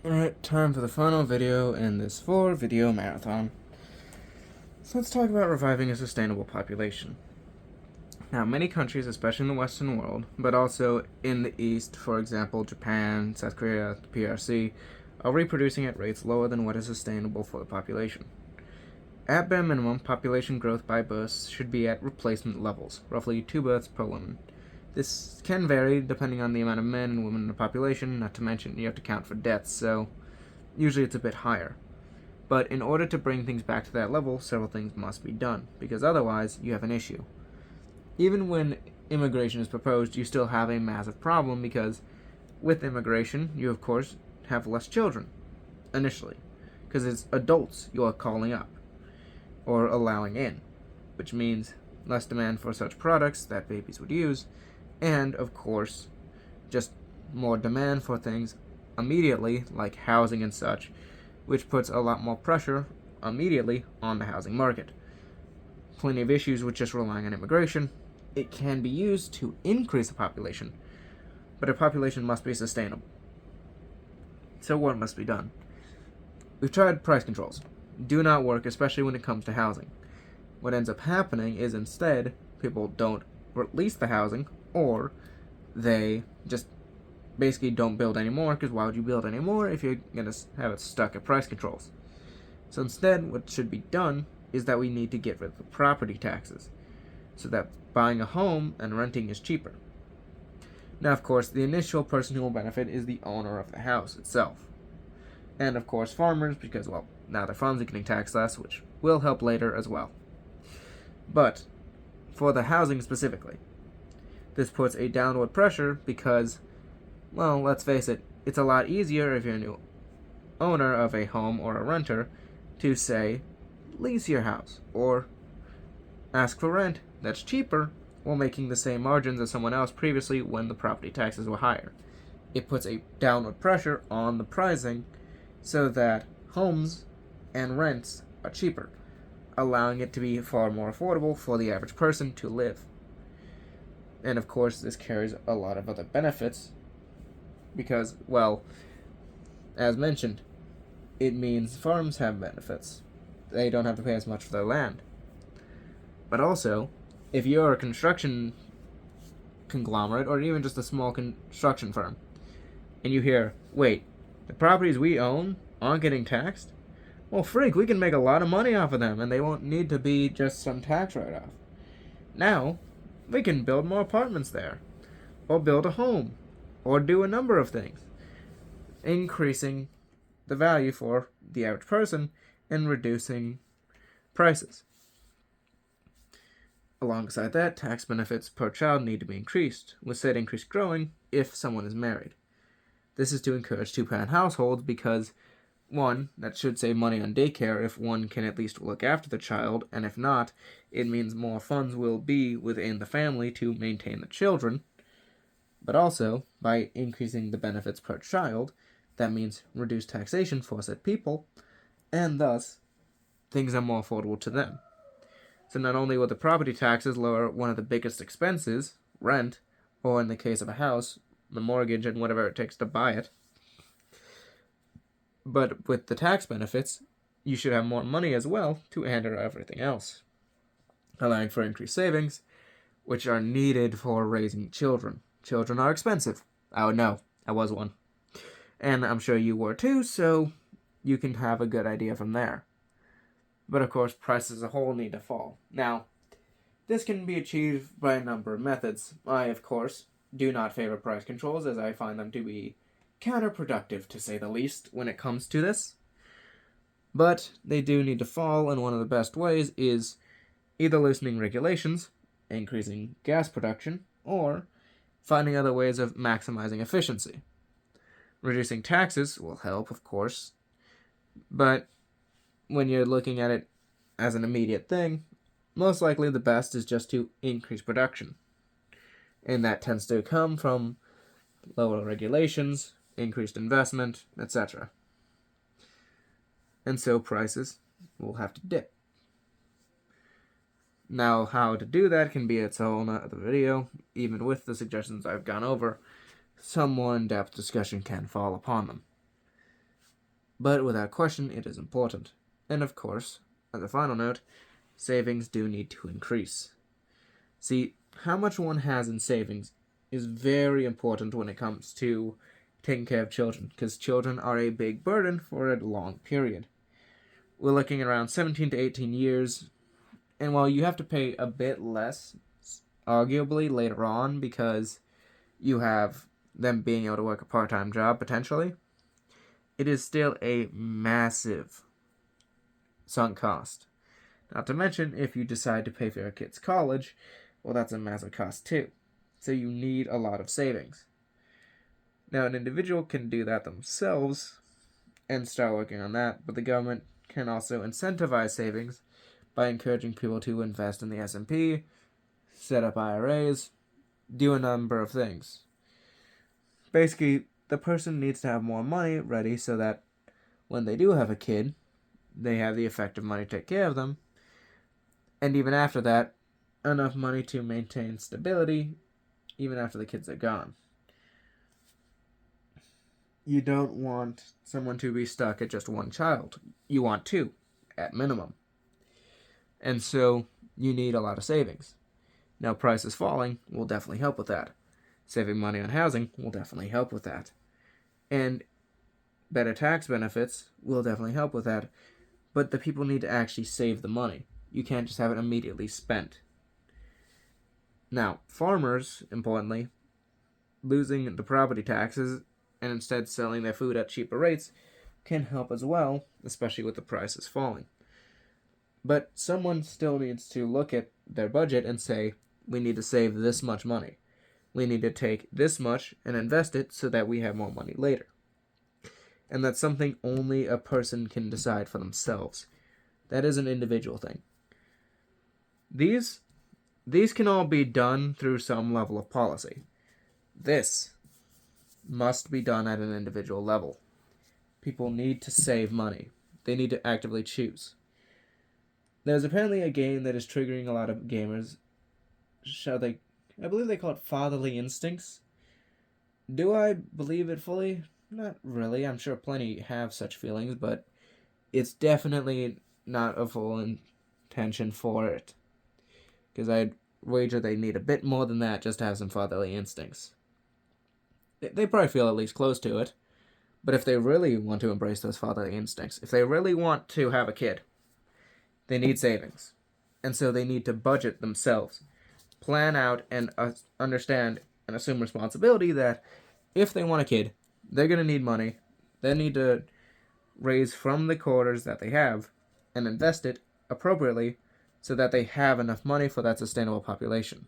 Alright, time for the final video in this 4-video marathon. So let's talk about reviving a sustainable population. Now, many countries, especially in the Western world, but also in the East, for example, Japan, South Korea, the PRC, are reproducing at rates lower than what is sustainable for the population. At bare minimum, population growth by births should be at replacement levels, roughly 2 births per woman. This can vary depending on the amount of men and women in the population, not to mention you have to count for deaths, so usually it's a bit higher. But in order to bring things back to that level, several things must be done, because otherwise you have an issue. Even when immigration is proposed, you still have a massive problem because with immigration, you of course have less children initially, because it's adults you are calling up or allowing in, which means less demand for such products that babies would use, and of course, just more demand for things immediately, like housing and such, which puts a lot more pressure immediately on the housing market. Plenty of issues with just relying on immigration. It can be used to increase the population, but a population must be sustainable. So what must be done? We've tried price controls. Do not work, especially when it comes to housing. What ends up happening is instead, people don't release the housing, or they just basically don't build anymore, because why would you build anymore if you're going to have it stuck at price controls? So instead, what should be done is that we need to get rid of the property taxes, so that buying a home and renting is cheaper. Now, of course, the initial person who will benefit is the owner of the house itself. And of course, farmers, because, well, now their farms are getting taxed less, which will help later as well. But for the housing specifically, this puts a downward pressure because, well, let's face it, it's a lot easier if you're a new owner of a home or a renter to say, lease your house, or ask for rent that's cheaper while making the same margins as someone else previously when the property taxes were higher. It puts a downward pressure on the pricing so that homes and rents are cheaper, allowing it to be far more affordable for the average person to live. And of course, this carries a lot of other benefits because, well, as mentioned, it means farms have benefits. They don't have to pay as much for their land. But also, if you're a construction conglomerate or even just a small construction firm, and you hear, wait, the properties we own aren't getting taxed? Well, freak, we can make a lot of money off of them, and they won't need to be just some tax write-off. Now, we can build more apartments there, or build a home, or do a number of things, increasing the value for the average person and reducing prices. Alongside that, tax benefits per child need to be increased, with said increase growing if someone is married. This is to encourage two-parent households because, one, that should save money on daycare if one can at least look after the child, and if not, it means more funds will be within the family to maintain the children. But also, by increasing the benefits per child, that means reduced taxation for said people, and thus, things are more affordable to them. So not only will the property taxes lower one of the biggest expenses, rent, or in the case of a house, the mortgage and whatever it takes to buy it, but with the tax benefits, you should have more money as well to handle everything else, allowing for increased savings, which are needed for raising children. Children are expensive. I would know. I was one. And I'm sure you were too, so you can have a good idea from there. But of course, prices as a whole need to fall. Now, this can be achieved by a number of methods. I, of course, do not favor price controls, as I find them to be counterproductive, to say the least, when it comes to this. But they do need to fall, and one of the best ways is either loosening regulations, increasing gas production, or finding other ways of maximizing efficiency. Reducing taxes will help, of course, but when you're looking at it as an immediate thing, most likely the best is just to increase production. And that tends to come from lower regulations, increased investment, etc. And so prices will have to dip. Now, how to do that can be its own other video. Even with the suggestions I've gone over, some more in-depth discussion can fall upon them. but without question, it is important. And of course, as a final note, savings do need to increase. See, how much one has in savings is very important when it comes to taking care of children, because children are a big burden for a long period. We're looking at around 17 to 18 years, and while you have to pay a bit less, arguably later on, because you have them being able to work a part-time job potentially, it is still a massive sunk cost. Not to mention, if you decide to pay for your kid's college, well, that's a massive cost too. So you need a lot of savings. Now, an individual can do that themselves and start working on that, but the government can also incentivize savings by encouraging people to invest in the S&P, set up IRAs, do a number of things. Basically, the person needs to have more money ready so that when they do have a kid, they have the effective money to take care of them, and even after that, enough money to maintain stability even after the kids are gone. You don't want someone to be stuck at just one child. You want two, at minimum. And so you need a lot of savings. Now, prices falling will definitely help with that. Saving money on housing will definitely help with that. And better tax benefits will definitely help with that. But the people need to actually save the money. You can't just have it immediately spent. Now, farmers, importantly, losing the property taxes and instead selling their food at cheaper rates can help as well, especially with the prices falling. But someone still needs to look at their budget and say, we need to save this much money. We need to take this much and invest it so that we have more money later. And that's something only a person can decide for themselves. That is an individual thing. These can all be done through some level of policy. This must be done at an individual level. People need to save money. They need to actively choose. There's apparently a game that is triggering a lot of gamers. I believe they call it Fatherly Instincts. Do I believe it fully? Not really. I'm sure plenty have such feelings, but it's definitely not a full intention for it. Because I'd wager they need a bit more than that just to have some fatherly instincts. They probably feel at least close to it. But if they really want to embrace those fatherly instincts, if they really want to have a kid, they need savings. And so they need to budget themselves. Plan out and understand and assume responsibility that if they want a kid, they're going to need money. They need to raise from the quarters that they have and invest it appropriately so that they have enough money for that sustainable population.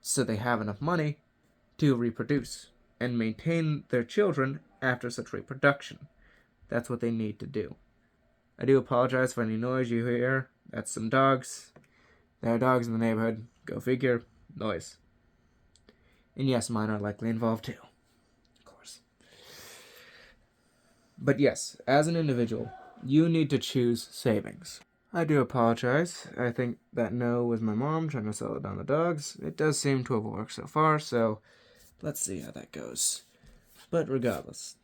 So they have enough money to reproduce and maintain their children after such reproduction. That's what they need to do. I do apologize for any noise you hear. That's some dogs. There are dogs in the neighborhood. Go figure. Noise. And yes, mine are likely involved too. Of course. But yes, as an individual, you need to choose savings. I do apologize. I think that no was my mom trying to settle down the dogs. It does seem to have worked so far, so let's see how that goes. But regardless,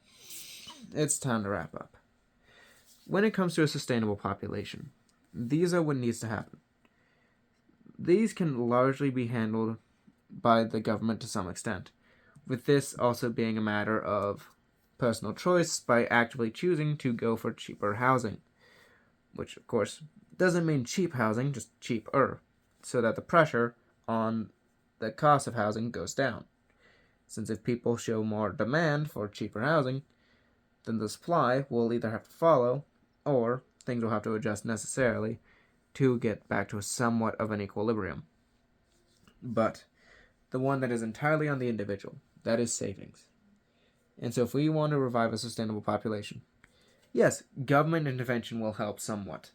it's time to wrap up. When it comes to a sustainable population, these are what needs to happen. These can largely be handled by the government to some extent, with this also being a matter of personal choice by actively choosing to go for cheaper housing, which of course doesn't mean cheap housing, just cheaper, so that the pressure on the cost of housing goes down. Since if people show more demand for cheaper housing, then the supply will either have to follow, or things will have to adjust necessarily to get back to somewhat of an equilibrium. But the one that is entirely on the individual, that is savings. And so if we want to revive a sustainable population, yes, government intervention will help somewhat.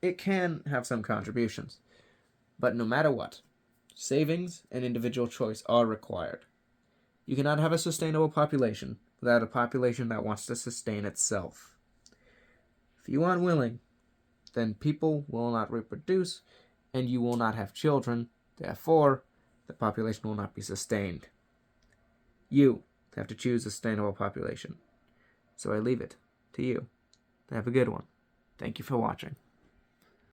It can have some contributions. But no matter what, savings and individual choice are required. You cannot have a sustainable population without a population that wants to sustain itself. If you aren't willing, then people will not reproduce, and you will not have children. Therefore, the population will not be sustained. You have to choose a sustainable population. So I leave it to you. Have a good one. Thank you for watching.